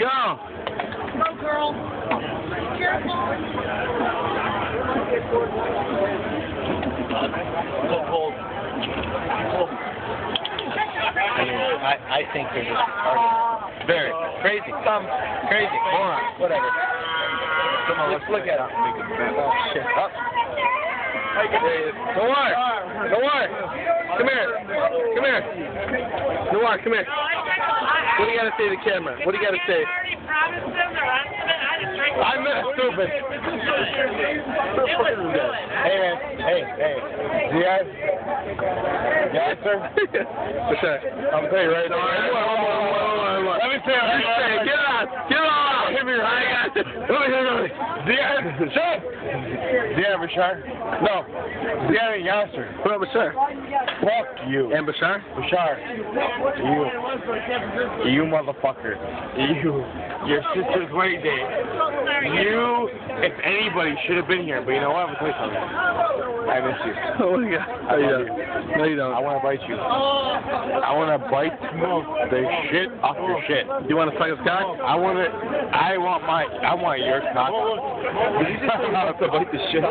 Go. Go, girl. Careful. I think they're just retarded. Very crazy. Some crazy moron. Whatever. Come on, let's look at it. Oh shit. Up. Noir. Noir. Come here. Come here. Noir, come here. What do you got to say to the camera? What do you got to say? I'm not stupid. Hey, man. Hey. Do you guys? Answer? What's that? I'm telling you right now. Let me say it. Get it out. Get it all out. Hit me right. Let me. Shut up. Deanna Bashar? No. Deanna Yasser. What up, Bashar? Fuck you. And Bashar? Bashar. You motherfucker. Your sister's wedding day. You, if anybody, should have been here. But you know what? I'm going to tell you something. I miss you. Oh my God. I love you. No, you don't. I want to bite you. I want to bite the shit off your shit. You want to suck his cock? I want your cock. You just have to bite the shit.